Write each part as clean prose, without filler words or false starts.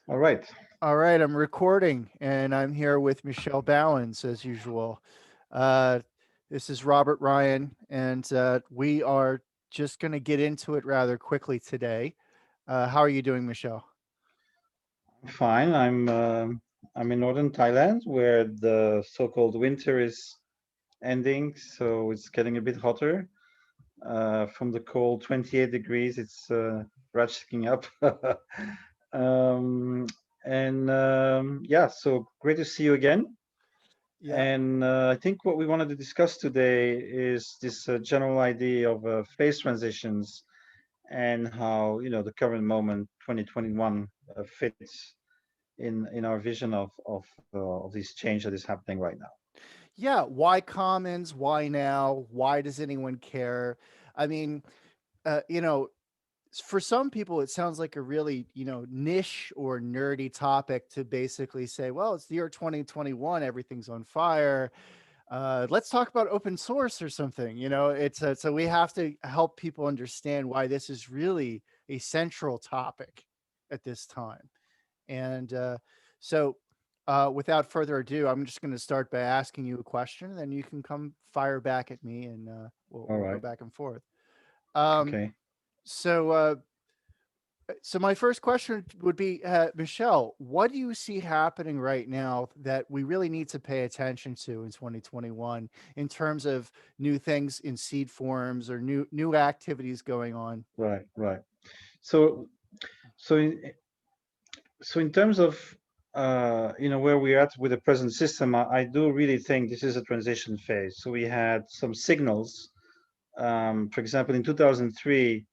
All right. All right, I'm recording and I'm here with Michelle Bowens as usual. Uh, this is Robert Ryan, and we are just going to get into it rather quickly today. How are you doing, Michelle? Fine. I'm in northern Thailand where the so-called winter is ending, so it's getting a bit hotter. From the cold 28 degrees, it's ratcheting up. um, and yeah, so great to see you again. Yeah. And I think what we wanted to discuss today is this general idea of phase transitions and how the current moment 2021 fits in our vision of this change that is happening right now. Yeah. Why commons? Why now? Why does anyone care? I mean, you know, for some people it sounds like a really niche or nerdy topic to basically say, well, it's the year 2021, everything's on fire, let's talk about open source or something. It's so we have to help people understand why this is really a central topic at this time. And without further ado, I'm just going to start by asking you a question, and then you can come fire back at me, and All we'll go right. back and forth. um, Okay. so so my first question would be, Michelle, what do you see happening right now that we really need to pay attention to in 2021 in terms of new things in seed forms or new activities going on? Right. Right. So so in, so in terms of where we're at with the present system, I do really think this is a transition phase. So we had some signals. For example, in 2003,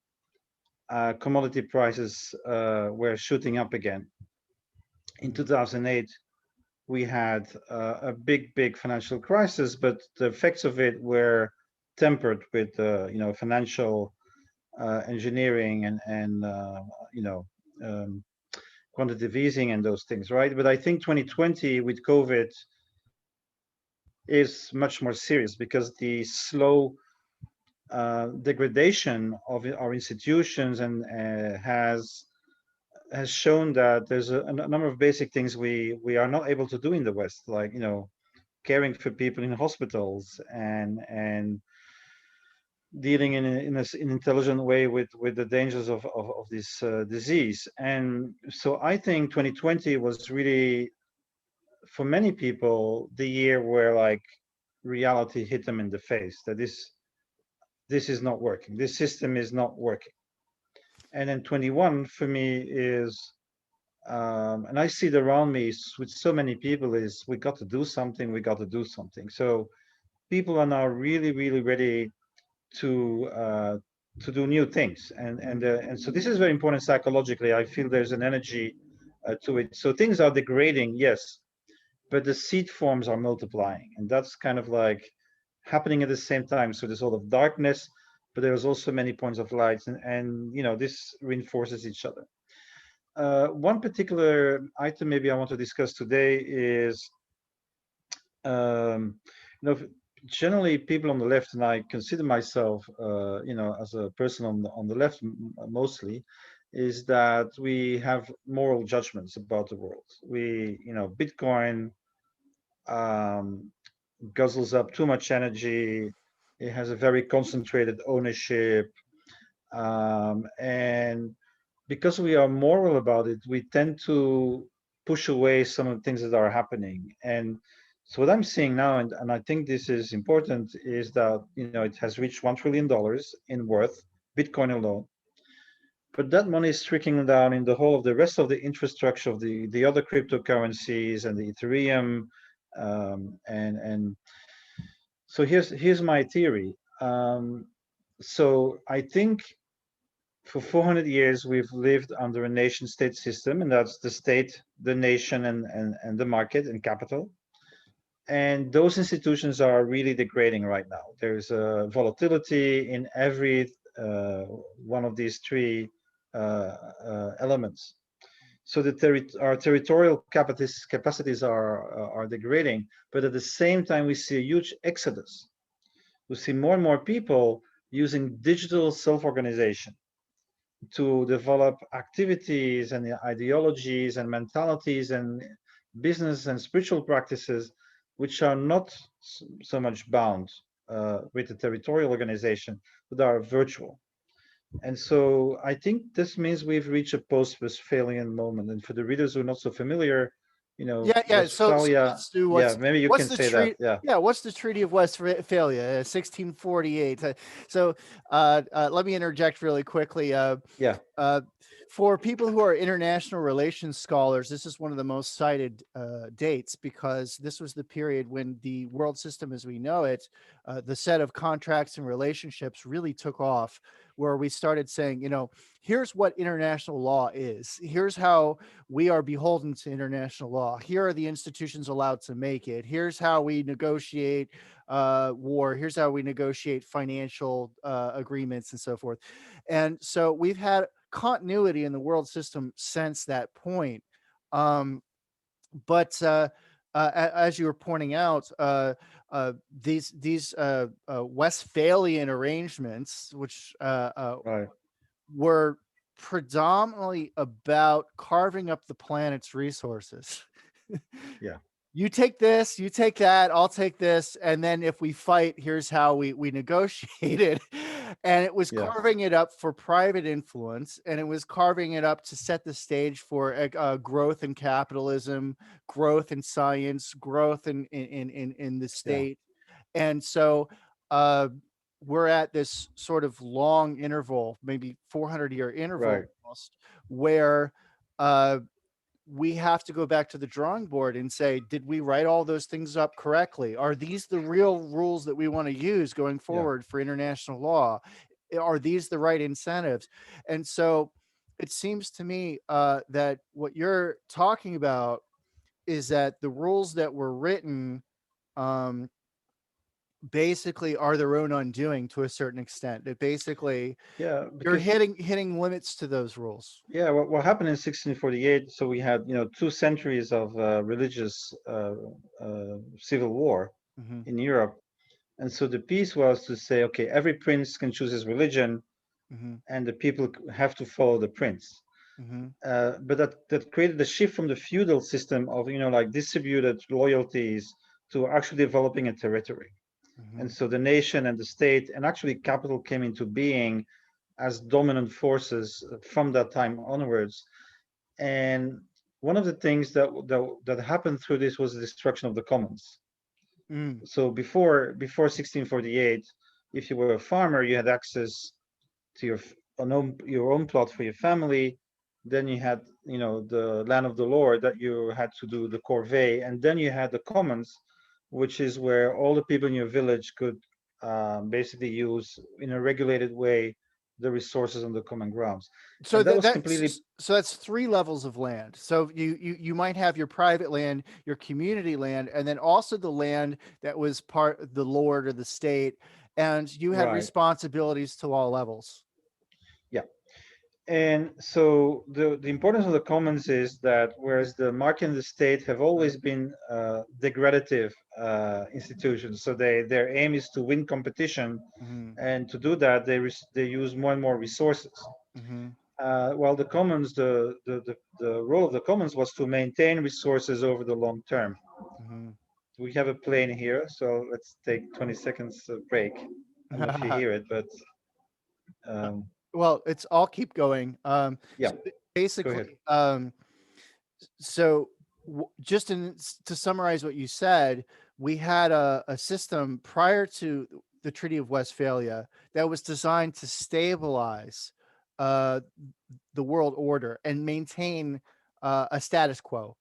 commodity prices were shooting up again. In 2008, we had a big financial crisis, but the effects of it were tempered with financial engineering and you know um, quantitative easing and those things, right? But I think 2020 with COVID is much more serious because the slow degradation of our institutions and has shown that there's a number of basic things we are not able to do in the West, like caring for people in hospitals and dealing in an intelligent way with the dangers of this disease. And so I think 2020 was really, for many people, the year where like reality hit them in the face that this is not working, this system is not working. And then 21 for me is and I see it around me with so many people, is we got to do something, we got to do something. So people are now really ready to uh, to do new things, and so this is very important psychologically. I feel there's an energy to it. So things are degrading, yes, but the seed forms are multiplying, and that's kind of like happening at the same time. So there's a lot of darkness, but there's also many points of light, and this reinforces each other. One particular item maybe I want to discuss today is um, you know generally people on the left, and I consider myself as a person on the left mostly, is that we have moral judgments about the world. Bitcoin um, guzzles up too much energy. It has a very concentrated ownership, and because we are moral about it, we tend to push away some of the things that are happening. And so what I'm seeing now, and I think this is important, is that it has reached $1 trillion in worth, Bitcoin alone. But that money is trickling down in the whole of the rest of the infrastructure of the other cryptocurrencies and the Ethereum, and so here's my theory. So I think for 400 years we've lived under a nation state system, and that's the state, the nation, and the market and capital. And those institutions are really degrading right now. There's a volatility in every one of these three elements. So our territorial capacities are degrading, but at the same time we see a huge exodus. We see more and more people using digital self-organization, to develop activities and ideologies and mentalities and business and spiritual practices which are not so much bound with the territorial organization, but are virtual. And so I think this means we've reached a post-Westphalian moment. And for the readers who are not so familiar, Yeah. So Westphalia, let's do yeah, maybe you what's can the say that. treat? Yeah, Yeah, what's the Treaty of Westphalia, 1648? So let me interject really quickly. yeah, Uh, for people who are international relations scholars, this is one of the most cited dates because this was the period when the world system as we know it, the set of contracts and relationships really took off, where we started saying, here's what international law is. Here's how we are beholden to international law. Here are the institutions allowed to make it. Here's how we negotiate war. Here's how we negotiate financial agreements and so forth. And so we've had continuity in the world system since that point. Um, but as you were pointing out, these Westphalian arrangements, which right. were predominantly about carving up the planet's resources. Yeah, You take this, you take that, I'll take this, and then if we fight, here's how we negotiated. And it was yeah, carving it up for private influence, and it was carving it up to set the stage for growth in capitalism, growth in science, growth in the yeah, state. And so uh, we're at this sort of long interval, maybe 400-year interval right. almost, where uh, we have to go back to the drawing board and say, did we write all those things up correctly? Are these the real rules that we want to use going Yeah, forward for international law? Are these the right incentives? And so it seems to me that what you're talking about is that the rules that were written um, basically are their own undoing to a certain extent. That basically yeah, you're because hitting limits to those rules. yeah, what happened in 1648? So we had, 2 centuries of religious civil war Hmm. in Europe. And so the peace was to say, okay, every prince can choose his religion, Hmm. and the people have to follow the prince. Hmm. But that created a shift from the feudal system of, like distributed loyalties to actually developing a territory. And Hmm. so the nation and the state and actually capital came into being as dominant forces from that time onwards. And one of the things that happened through this was the destruction of the commons. Mm. So before 1648, if you were a farmer, you had access to your own plot for your family. Then you had, the land of the Lord that you had to do the corvée, and then you had the commons, which is where all the people in your village could basically use in a regulated way the resources on the common grounds, So and that that was completely that's three levels of land. So you might have your private land, your community land, and then also the land that was part of the lord or the state, and you had right. responsibilities to all levels. Yeah. And so the importance of the commons is that whereas the market and the state have always been degradative institutions, so their aim is to win competition, Hmm. and to do that they use more and more resources. Hmm. While the commons, the role of the commons was to maintain resources over the long term. Hmm. We have a plane here, so let's take 20 seconds of break. I don't know if you hear it, but um, Well, it's I'll keep going. yeah, So go ahead. basically, so to summarize what you said, we had a system prior to the Treaty of Westphalia that was designed to stabilize uh, the world order and maintain a status quo.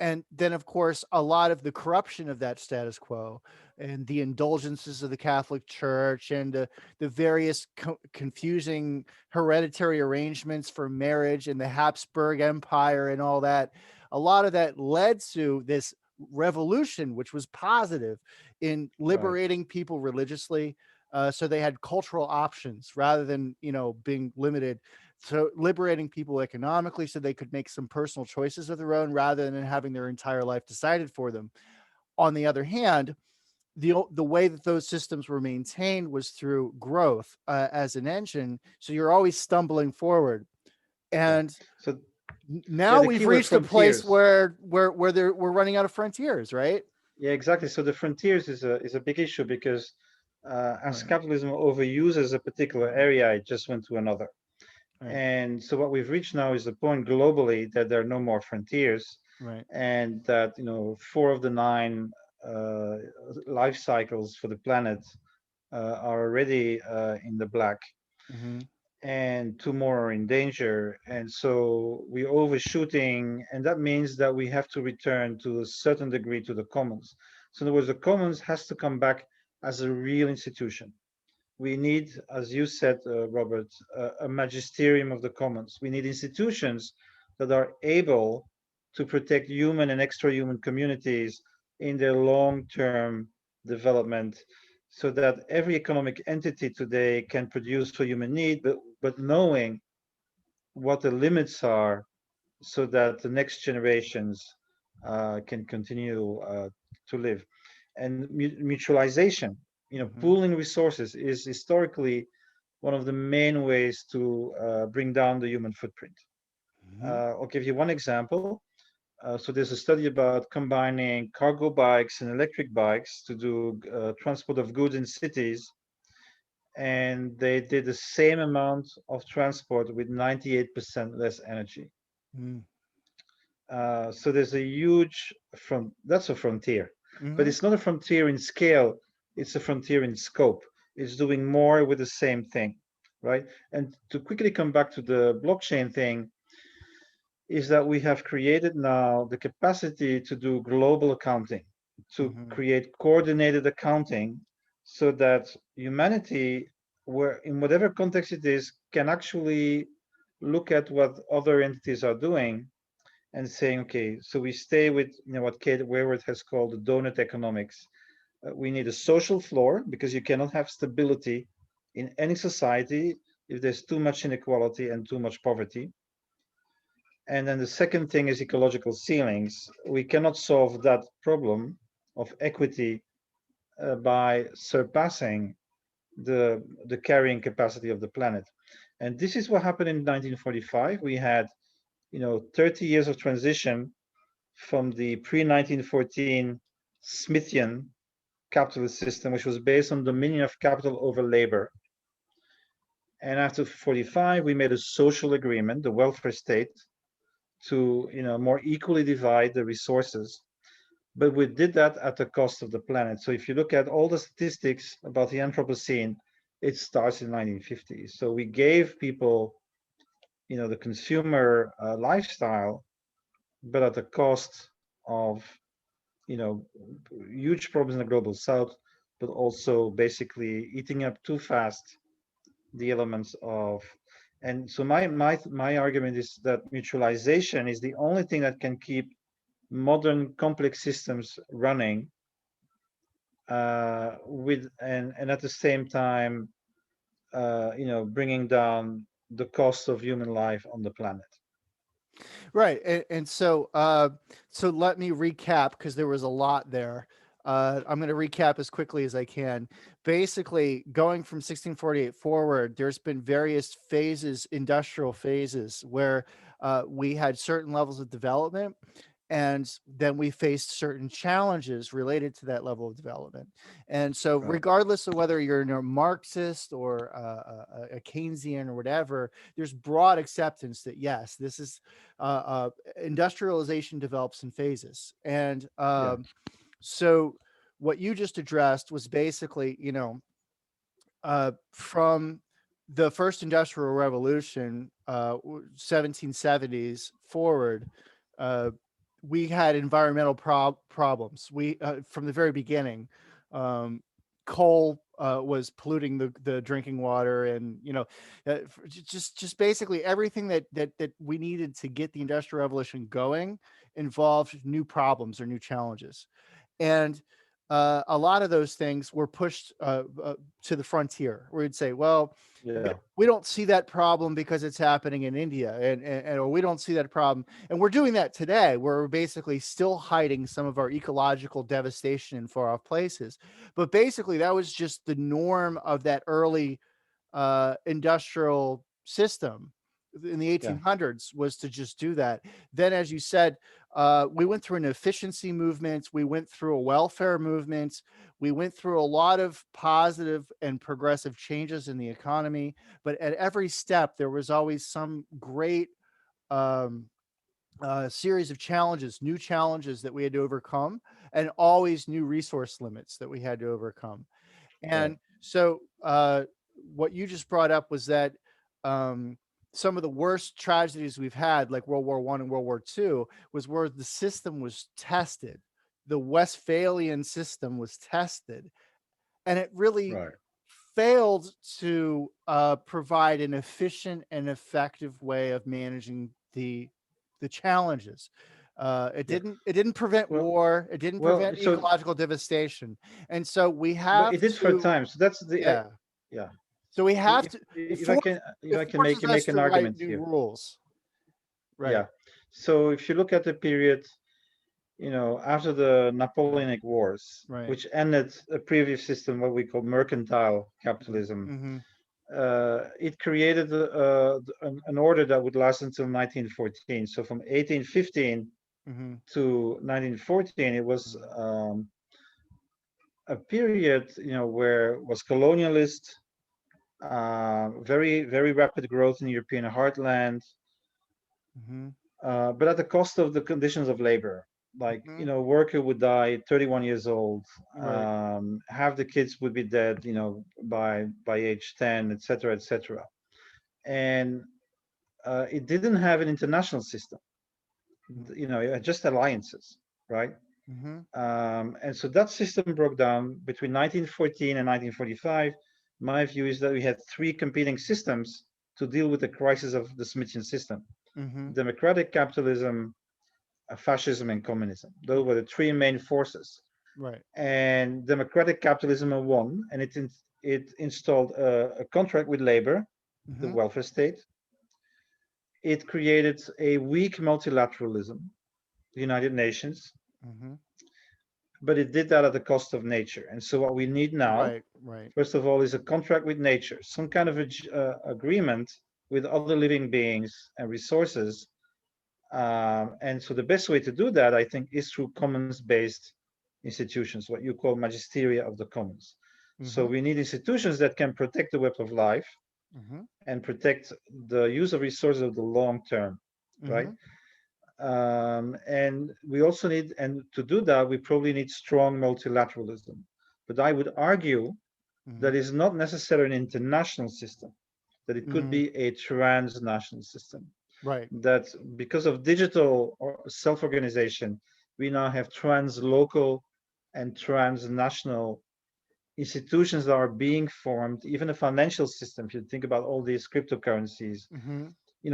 And then, of course, a lot of the corruption of that status quo and the indulgences of the Catholic Church and the various confusing hereditary arrangements for marriage and the Habsburg Empire and all that, a lot of that led to this revolution, which was positive in Right, liberating people religiously. So they had cultural options rather than, being limited, so liberating people economically so they could make some personal choices of their own rather than having their entire life decided for them. On the other hand, the way that those systems were maintained was through growth as an engine. So you're always stumbling forward. Yeah. And So yeah, now the we've keyword reached a place frontiers. where we're running out of frontiers, right? Yeah, exactly. So the frontiers is a big issue because as Right. capitalism overuses a particular area, it just went to another. Right. And so what we've reached now is the point globally that there are no more frontiers, Right. and that four of the nine uh, life cycles for the planet are already in the black, Mm-hmm. and two more are in danger. And so we're overshooting, and that means that we have to return to a certain degree to the commons. So in other words, the commons has to come back as a real institution. We need, as you said, Robert, a magisterium of the commons. We need institutions that are able to protect human and extra-human communities in their long-term development, so that every economic entity today can produce for human need, but knowing what the limits are, so that the next generations can continue to live. And mutualization, Mm-hmm. pooling resources is historically one of the main ways to bring down the human footprint. Mm-hmm. I'll give you one example. So there's a study about combining cargo bikes and electric bikes to do transport of goods in cities, and they did the same amount of transport with 98% less energy. So there's a huge front. That's a frontier, but Mm-hmm. it's not a frontier in scale. It's a frontier in scope. It's doing more with the same thing, right? And to quickly come back to the blockchain thing, is that we have created now the capacity to do global accounting, to Mm-hmm. create coordinated accounting, so that humanity, where in whatever context it is, can actually look at what other entities are doing and saying, okay, so we stay with what Kate Wayward has called the donut economics. We need a social floor, because you cannot have stability in any society if there's too much inequality and too much poverty. And then the second thing is ecological ceilings. We cannot solve that problem of equity by surpassing the carrying capacity of the planet. And this is what happened in 1945. We had 30 years of transition from the pre-1914 Smithian capitalist system, which was based on dominion of capital over labor. And after 45, we made a social agreement, the welfare state, to more equally divide the resources. But we did that at the cost of the planet. So if you look at all the statistics about the Anthropocene, it starts in 1950s. So we gave people, the consumer lifestyle, but at the cost of you know huge problems in the global south, but also basically eating up too fast the elements of. And so my argument is that mutualization is the only thing that can keep modern complex systems running, with and at the same time, bringing down the cost of human life on the planet. Right. And so so let me recap because there was a lot there. I'm going to recap as quickly as I can. Basically, going from 1648 forward, there's been various phases, industrial phases, where we had certain levels of development, and then we faced certain challenges related to that level of development. And so, Right. regardless of whether you're a Marxist or a Keynesian or whatever, there's broad acceptance that yes, this is industrialization develops in phases. And Yeah. so what you just addressed was basically, from the first industrial revolution, 1770s forward, uh, we had environmental problems. We from the very beginning, um, coal was polluting the drinking water, and just basically everything that we needed to get the industrial revolution going involved new problems or new challenges. And a lot of those things were pushed to the frontier, where you'd say, well, Yeah. we don't see that problem because it's happening in India, and or we don't see that problem, and we're doing that today. We're basically still hiding some of our ecological devastation in far off places, but basically that was just the norm of that early industrial system in the Yeah. 1800s, was to just do that. Then, as you said, we went through an efficiency movement, we went through a welfare movement, we went through a lot of positive and progressive changes in the economy, but at every step there was always some great um, series of challenges, new challenges that we had to overcome, and always new resource limits that we had to overcome. Right. And so, what you just brought up was that um, some of the worst tragedies we've had, like World War One and World War Two, was where the system was tested. The Westphalian system was tested, and it really Right. failed to provide an efficient and effective way of managing the challenges. Yeah. It didn't prevent Well, war. It didn't well, prevent so, ecological devastation, and so we but have it did for a to, time. So that's the, yeah. yeah. So we So have to. if I can, if It I can forces us make an to write argument new here. rules. Yeah. Right. So if you look at the period, after the Napoleonic Wars, Right. which ended a previous system, what we call mercantile capitalism, Mm-hmm. it created an order that would last until 1914. So from 1815 Mm-hmm. to 1914, it was a period, where was colonialist, very, very rapid growth in the European heartland, Mm-hmm. but at the cost of the conditions of labor. Like, Mm-hmm. worker would die 31 years old, Right. half the kids would be dead, by age 10, etc., etc. And it didn't have an international system, it had just alliances, right? Mm-hmm. And so that system broke down between 1914 and 1945. My view is that we had three competing systems to deal with the crisis of the Smithian system: Mm-hmm. democratic capitalism, fascism, and communism. Those were the three main forces. Right. And democratic capitalism won, and it installed a contract with labor, the Mm-hmm. welfare state. It created a weak multilateralism, the United Nations, Mm-hmm. but it did that at the cost of nature. And so what we need now, Right. Right. first of all, is a contract with nature, some kind of agreement with other living beings and resources. And so the best way to do that, I think, is through commons-based institutions, what you call magisteria of the commons. So Mm-hmm. we need institutions that can protect the web of life Mm-hmm. and protect the use of resources of the long term, right? Mm-hmm. And we also need, and to do that, we probably need strong multilateralism. But I would argue that Mm-hmm. is not necessarily an international system, that it could Mm-hmm. be a transnational system. Right. That because of digital self organization, we now have translocal and transnational institutions that are being formed, even a financial system. If you think about all these cryptocurrencies, Mm-hmm.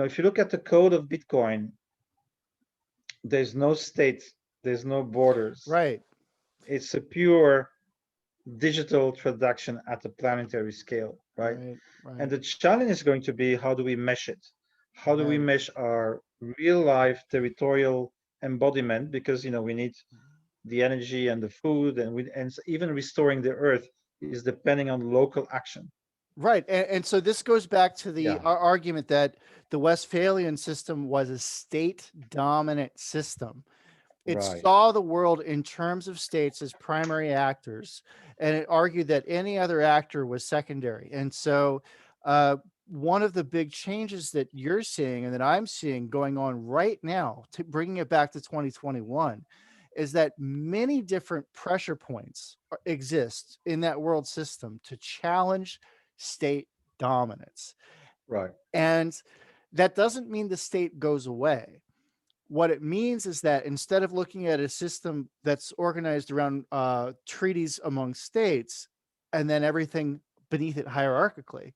if you look at the code of Bitcoin, there's no state, there's no borders. Right. It's a pure digital transaction at the planetary scale, right? Right. And Right. the challenge is going to be, how do we mesh it? How do we Right. mesh our real life territorial embodiment? Because we need the energy and the food, and even restoring the earth is depending on local action. Right. And so this goes back to the Yeah, argument that the Westphalian system was a state dominant system. It right, saw the world in terms of states as primary actors, and it argued that any other actor was secondary. And so, one of the big changes that you're seeing and that I'm seeing going on right now, to bringing it back to 2021, is that many different pressure points exist in that world system to challenge state dominance. right. And that doesn't mean the state goes away. What it means is that instead of looking at a system that's organized around treaties among states and then everything beneath it hierarchically,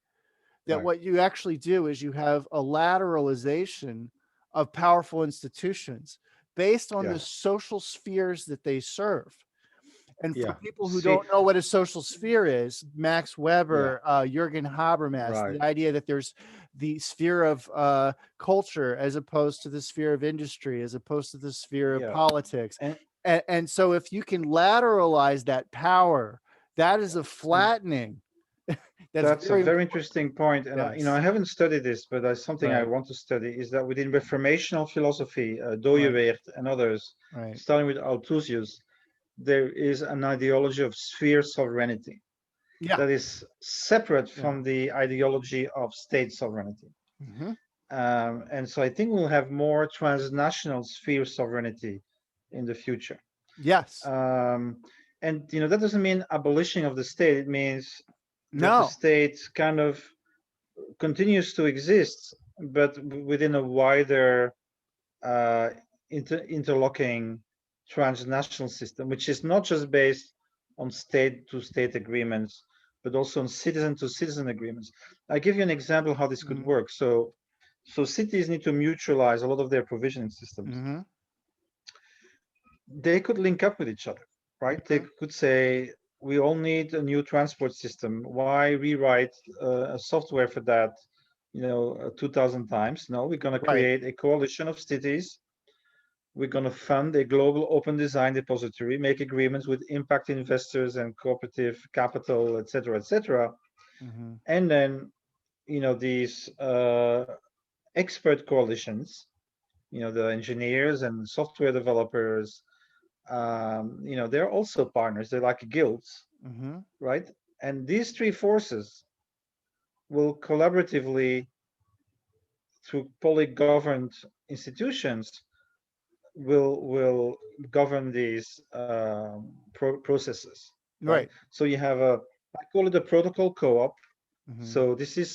that Right. what you actually do is you have a lateralization of powerful institutions based on Yeah. the social spheres that they serve. And for Yeah. people who See, don't know what a social sphere is, Max yeah, Weber, Jürgen Habermas, right. the idea that there's the sphere of culture as opposed to the sphere of industry, as opposed to the sphere of Yeah. politics. And And so if you can lateralize that power, that is a and flattening. That's that's a very very important. interesting point. And I Yes. haven't studied this, but that's something I Right. want to study. Is that within Reformational philosophy, Right. Dooyeweerd and others, Right. starting with Althusius, there is an ideology of sphere sovereignty Yeah. that is separate Yeah. from the ideology of state sovereignty. Hmm. And so I think we'll have more transnational sphere sovereignty in the future. Yes. Um, and that doesn't mean abolishing of the state. It means that the No. state kind of continues to exist, but within a wider uh, interlocking transnational system, which is not just based on state-to-state agreements, but also on citizen-to-citizen agreements. I give you an example how this could Hmm. work. So cities need to mutualize a lot of their provisioning systems. Hmm. They could link up with each other, right? They Hmm. could say, we all need a new transport system. Why rewrite a software for that, 2,000 times? No, we're going to Right. create a coalition of cities. We're going to fund a global open design depository, make agreements with impact investors and cooperative capital, et cetera. Hmm. And then, these expert coalitions, the engineers and software developers, they're also partners. They're like guilds, Hmm. right? And these three forces will collaboratively, through poly-governed institutions, will govern these processes, right? Right. So you have I call it a protocol co-op. Hmm. So this is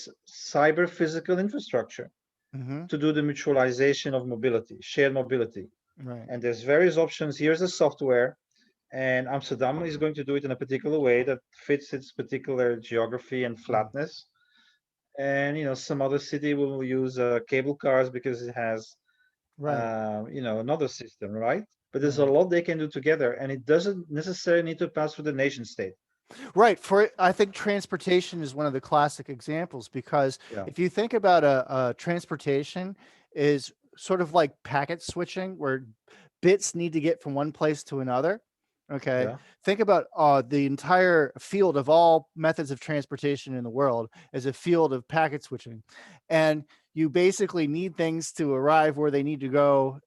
cyber physical infrastructure Hmm. to do the mutualization of mobility, shared mobility. Right. And there's various options. Here's the software, and Amsterdam is going to do it in a particular way that fits its particular geography and Mm. flatness. And some other city will use cable cars because it has Right. another system, right? But there's a Right. lot they can do together, and it doesn't necessarily need to pass through the nation state. Right. For I think transportation is one of the classic examples because Yeah, if you think about a transportation is sort of like packet switching where bits need to get from one place to another. Okay. yeah, Think about the entire field of all methods of transportation in the world as a field of packet switching. And you basically need things to arrive where they need to go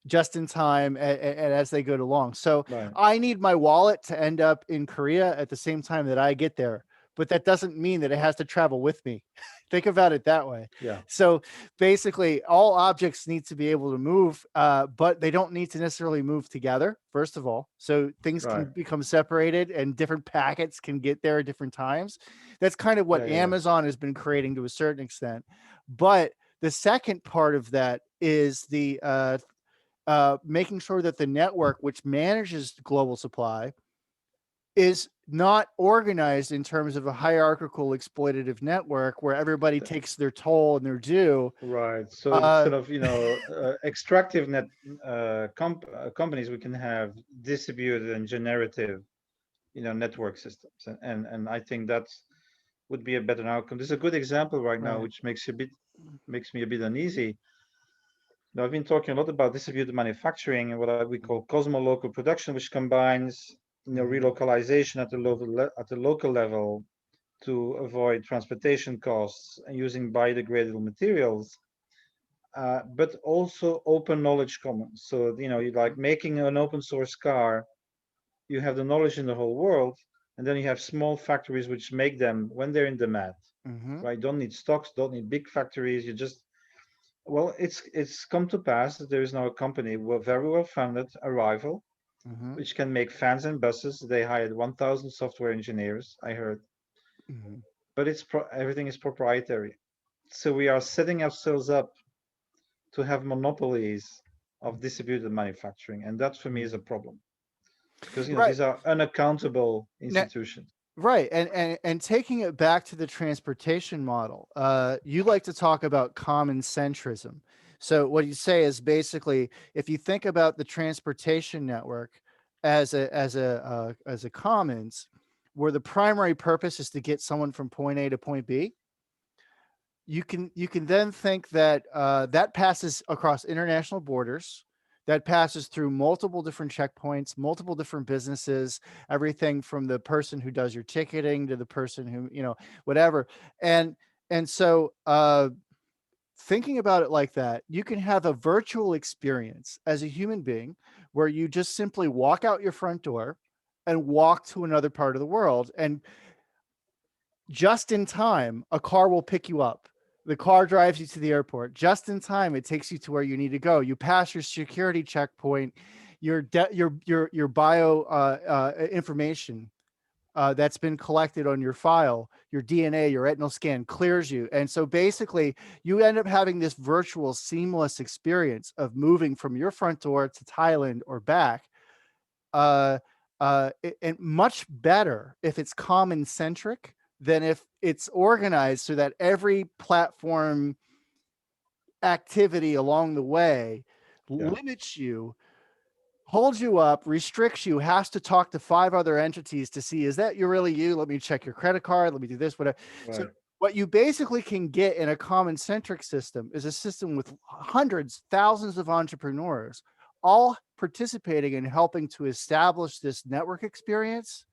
just in time and as they go along. So right, I need my wallet to end up in Korea at the same time that I get there, but that doesn't mean that it has to travel with me. Think about it that way. yeah, So basically, all objects need to be able to move, but they don't need to necessarily move together, first of all. So things can right, become separated and different packets can get there at different times. That's kind of what yeah, yeah, yeah, Amazon has been creating to a certain extent. But the second part of that is the making sure that the network, which manages global supply, is not organized in terms of a hierarchical exploitative network where everybody takes their toll and their due. right. So Uh, instead of extractive companies, we can have distributed and generative network systems, and I think that's would be a better outcome. This is a good example right now, right. which makes me a bit uneasy. Now, I've been talking a lot about distributed manufacturing and what we call cosmo-local production, which combines Mhm. relocalization at the local level to avoid transportation costs and using biodegradable materials, but also open knowledge commons. So you like making an open source car, you have the knowledge in the whole world, and then you have small factories which make them when they're in demand. Mhm. Right? Don't need stocks, don't need big factories. You just well, it's come to pass that there is now a company, very well funded, Arrival, Mhm. which can make fans and buses. They hired 1,000 software engineers, I heard, Mhm. but everything is proprietary. So we are setting ourselves up to have monopolies of distributed manufacturing, and that for me is a Mhm. problem because Right. these are unaccountable Now, institutions. right. And taking it back to the transportation model, you like to talk about common centrism. So what you say is basically if you think about the transportation network, as a commons, where the primary purpose is to get someone from point A to point B, you can then think that that passes across international borders, that passes through multiple different checkpoints, multiple different businesses, everything from the person who does your ticketing to the person who, whatever. And and so thinking about it like that, you can have a virtual experience as a human being where you just simply walk out your front door and walk to another part of the world, and just in time, a car will pick you up. The car drives you to the airport. Just in time, it takes you to where you need to go. You pass your security checkpoint, your bio information that's been collected on your file, your DNA, your retinal scan clears you. And so basically, you end up having this virtual seamless experience of moving from your front door to Thailand or back. Uh, and much better if it's common centric than if it's organized so that every platform activity along the way Yeah. limits you, holds you up, restricts you, has to talk to 5 other entities to see, is that you really you? Let me check your credit card. Let me do this, whatever. So Right. what you basically can get in a common centric system is a system with hundreds, thousands of entrepreneurs all participating in helping to establish this network experience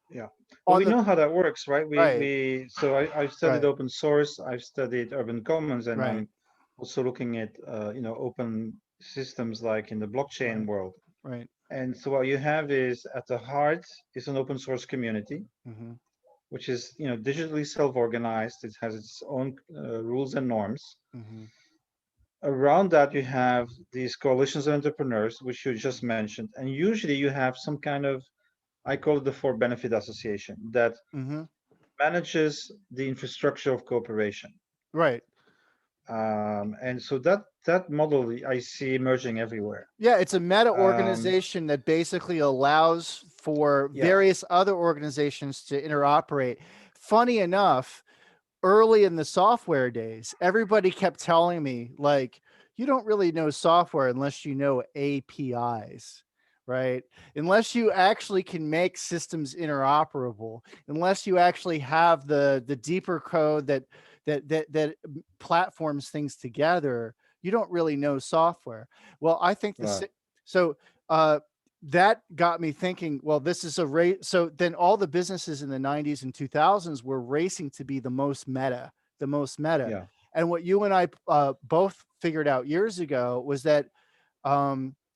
Yeah. Well, on we the know how that works, right? right, I've studied right, open source, I've studied urban commons, and right, I'm also looking at open systems like in the blockchain right, world. right. And so what you have is at the heart is an open source community, Mhm, which is digitally self-organized. It has its own rules and norms. mhm, Around that, you have these coalitions of entrepreneurs, which you just mentioned, and usually you have some kind of, I call it the for benefit association, that mhm. manages the infrastructure of cooperation. Right. And so that model I see emerging everywhere. Yeah, it's a meta Um, organization that basically allows for yeah, various other organizations to interoperate. Funny enough, early in the software days, everybody kept telling me, like, you don't really know software unless you know APIs, right? Unless you actually can make systems interoperable, unless you actually have the deeper code that platforms things together, you don't really know software. Well, I think right. so. Uh, that got me thinking, well, this is a race. So then all the businesses in the 90s and 2000s were racing to be the most meta, the most meta. Yeah, And what you and I both figured out years ago was that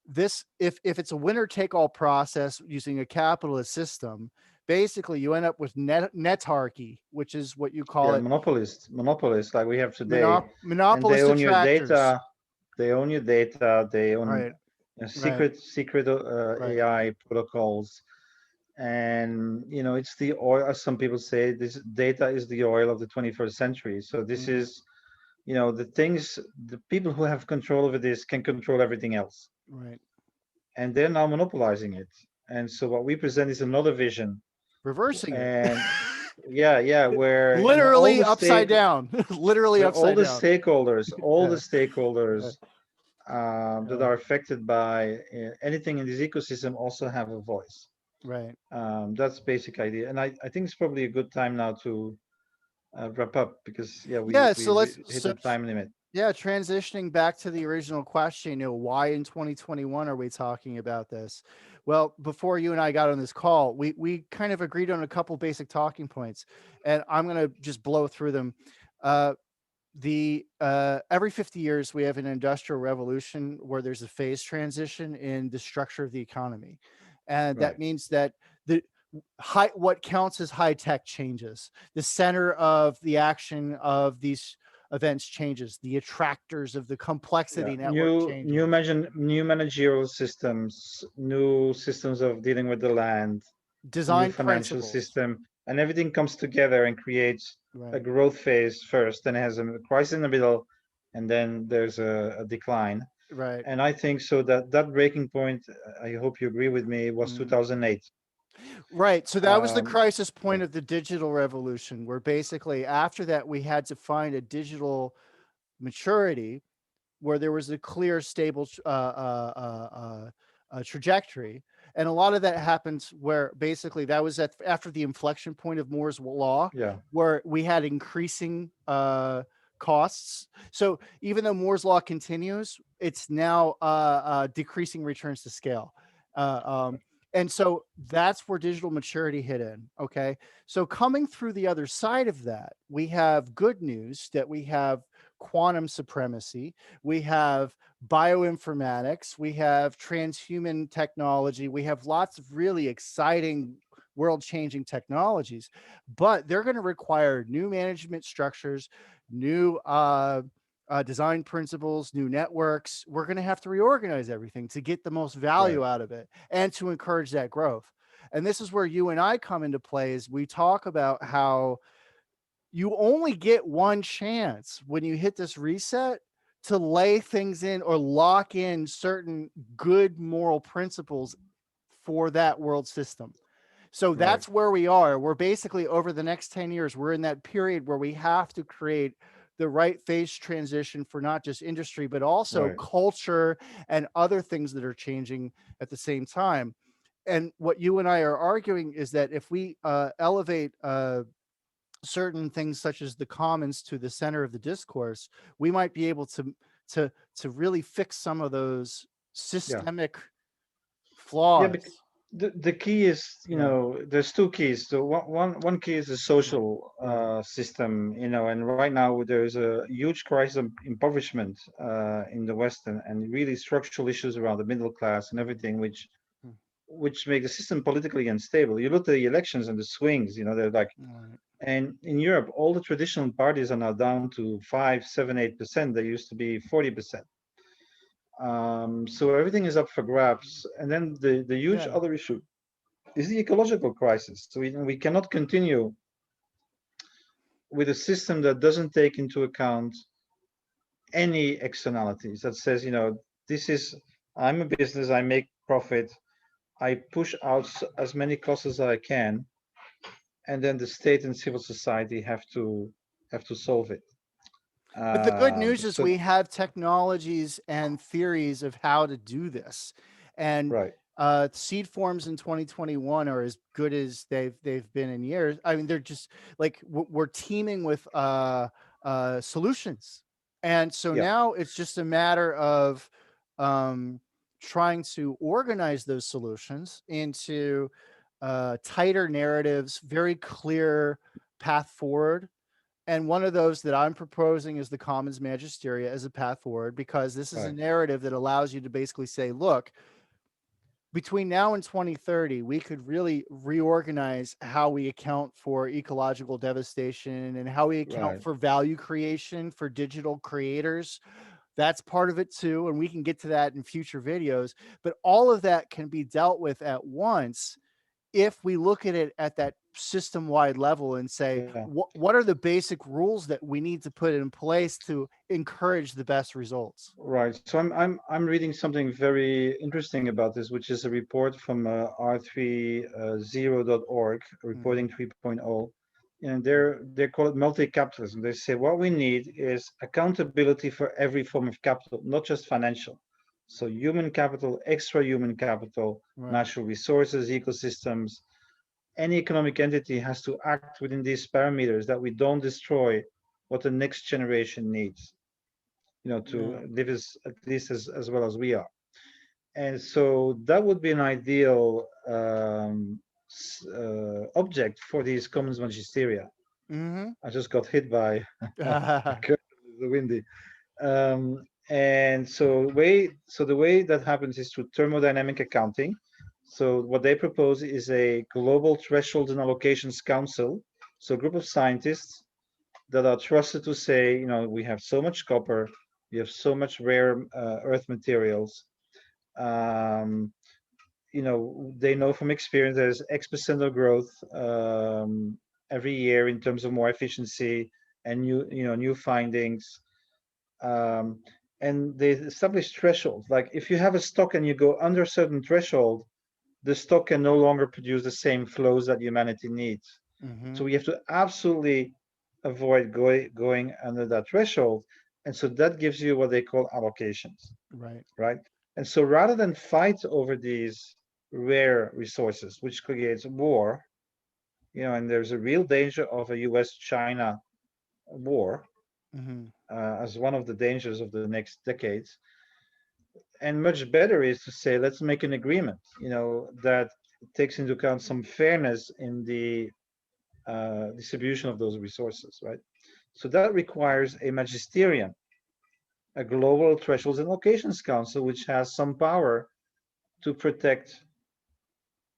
this, if it's a winner take all process using a capitalist system, basically you end up with netarchy, which is what you call yeah. it, Monopolists like we have today, and they monopolist own your attractors. data. They own your data. They own Right, right, secret right. AI protocols. And it's the oil, as some people say, this data is the oil of the 21st century. So this Mhm, is, the people who have control over this can control everything else, right. and they're now monopolizing it. And so what we present is another vision. Reversing it. And yeah, yeah, where all Literally the upside down. Literally where upside down. all the Yeah. stakeholders Yeah. that Yeah. are affected by anything in this ecosystem also have a voice. Right. That's basic idea, and I think it's probably a good time now to wrap up, because yeah, Yeah. we So let's hit the time limit. yeah, transitioning back to the original question, why in 2021 are we talking about this? Well, before you and I got on this call, we kind of agreed on a couple basic talking points, and I'm gonna just blow through them. Uh, the Every 50 years we have an industrial revolution where there's a phase transition in the structure of the economy, and that Right. means that the what counts as high tech changes, the center of the action of these events changes, the attractors of the Yeah. complexity network changes. New managerial systems, new systems of dealing with the land, new Design financial principles. system, and everything comes together and creates a Right, growth phase first, then it has a crisis in the middle, and then there's a decline. right. And I think so that breaking point, I hope you agree with me, was Mm. 2008. Right. So that was the Um, crisis yeah, point of the digital revolution, where basically after that we had to find a digital maturity where there was a clear, stable trajectory. And a lot of that happens where basically that was after the inflection point of Moore's law, Yeah. where we had increasing costs. So even though Moore's law continues, it's now decreasing returns to scale. Uh, um, and so that's where digital maturity hit in. Okay. So coming through the other side of that, we have good news that we have quantum supremacy, we have bioinformatics, we have transhuman technology, we have lots of really exciting world changing technologies, but they're going to require new management structures, new design principles, new networks. We're going to have to reorganize everything to get the most Right. value out of it and to encourage that growth. And this is where you and I come into play as we talk about how you only get one chance when you hit this reset to lay things in or lock in certain good moral principles for that world system. So Right. that's where we are. We're basically over the next 10 years, we're in that period where we have to create the right phase transition for not just industry, but also Right. culture and other things that are changing at the same time. And what you and I are arguing is that if we elevate certain things such as the commons to the center of the discourse, we might be able to really fix some of those Yeah. systemic Yeah. flaws. The key is, Yeah. there's two keys. So one key is the Right. social Right. system, and right now there's a huge crisis of impoverishment in the West, and really structural issues around the middle class and everything, Mm, which make the system politically unstable. You look at the elections and the swings, they're like, right. and in Europe, all the traditional parties are now down to 5, 7, 8%. They used to be 40%. So everything is up for grabs. And then the huge Yeah. other issue is the ecological crisis. So we cannot continue with a system that doesn't take into account any externalities, that says, this is, I'm a business, I make profit, I push out as many costs as I can, and then the state and civil society have to solve it. But the good news is So we have technologies and theories of how to do this. And right, seed forms in 2021 are as good as they've been in years. I mean, they're just like we're teaming with solutions. And so yeah, now it's just a matter of um, trying to organize those solutions into tighter narratives, very clear path forward. And one of those that I'm proposing is the Commons Magisteria as a path forward, because this is a right, narrative that allows you to basically say, look, between now and 2030, we could really reorganize how we account for ecological devastation and how we account right, for value creation for digital creators. That's part of it too. And we can get to that in future videos. But all of that can be dealt with at once if we look at it at that system wide level and say, yeah. what are the basic rules that we need to put in place to encourage the best results? Right. So I'm reading something very interesting about this, which is a report from r30.org, Mm, reporting 3.0, and they call it multi-capitalism. They say what we need is accountability for every form of capital, not just financial. So human capital, extra human capital, right. natural resources, ecosystems. Any economic entity has to act within these parameters that we don't destroy what the next generation needs, Yeah. to live at least as well as we are. And so that would be an ideal object for these commons magisteria. Hmm. I just got hit by a curtain, the windy. And so the way that happens is through thermodynamic accounting. So what they propose is a global thresholds and allocations council. So a group of scientists that are trusted to say, we have so much copper, we have so much rare earth materials. Um, they know from experience there's X% of growth every year in terms of more efficiency and new findings. Um, and they establish thresholds. Like if you have a stock and you go under a certain threshold, the stock can no longer produce the same flows that humanity needs. So Hmm. we have to absolutely avoid going under that threshold. And so that gives you what they call allocations, Right. right? And so rather than fight over these rare resources, which creates war. And there's a real danger of a U.S.-China war Hmm. as one of the dangers of the next decades. And much better is to say, let's make an agreement, that takes into account some fairness in the distribution of those resources, right? So that requires a magisterium, a global thresholds and locations council, which has some power to protect,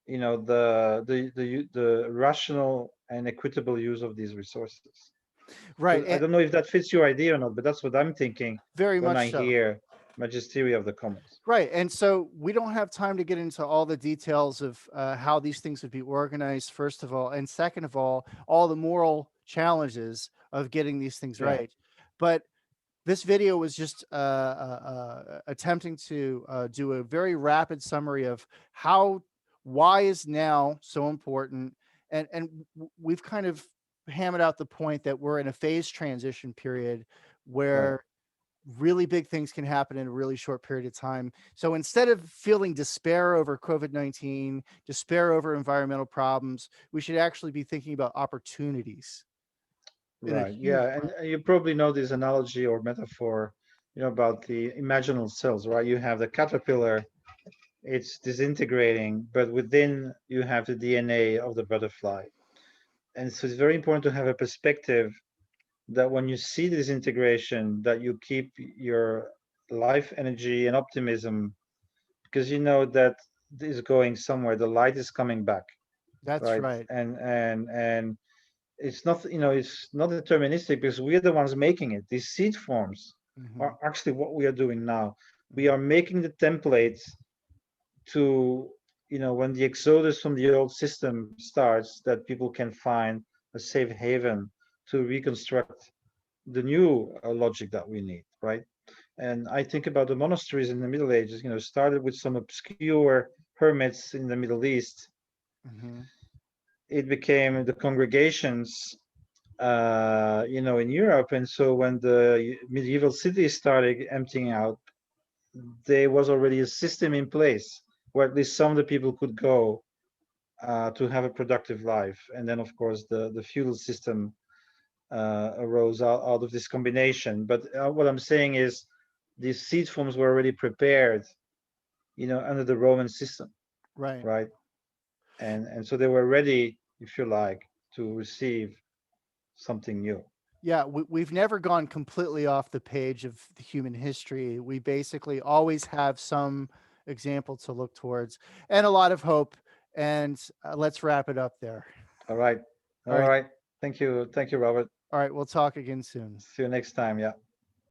the rational and equitable use of these resources. So Right. I And don't know if that fits your idea or not, but that's what I'm thinking very when I much so. hear Magisteria of the Commons. Right. And so we don't have time to get into all the details of how these things would be organized, first of all. And second of all the moral challenges of getting these things Yeah, right. But this video was just attempting to do a very rapid summary of how why is now so important, and we've kind of hammered out the point that we're in a phase transition period right. where really big things can happen in a really short period of time. So instead of feeling despair over COVID-19, despair over environmental problems, we should actually be thinking about opportunities in a Right. huge Yeah. And you probably know this analogy or metaphor, about the imaginal cells, right? You have the caterpillar, it's disintegrating, but within you have the DNA of the butterfly. And so it's very important to have a perspective that when you see this integration, that you keep your life energy and optimism, because you know that this is going somewhere. The light is coming back, that's right? right. And it's not deterministic because we're the ones making it. These seed forms Hmm. are actually what we are doing now. We Hmm. are making the templates to, when the exodus from the old system starts, that people can find a safe haven to reconstruct the new logic that we need, right? And I think about the monasteries in the Middle Ages, started with some obscure hermits in the Middle East. Hmm. It became the congregations, in Europe. And so when the medieval cities started emptying out, there was already a system in place where at least some of the people could go to have a productive life. And then, of course, the feudal system arose out of this combination. But what I'm saying is, these seed forms were already prepared, under the Roman system, Right. right? And so they were ready, if you like, to receive something new. Yeah, we've never gone completely off the page of the human history. We basically always have some example to look towards and a lot of hope. And let's wrap it up there. All right. All All right. right. Thank you. Thank you, Robert. All right. We'll talk again soon. See you next time. Yeah.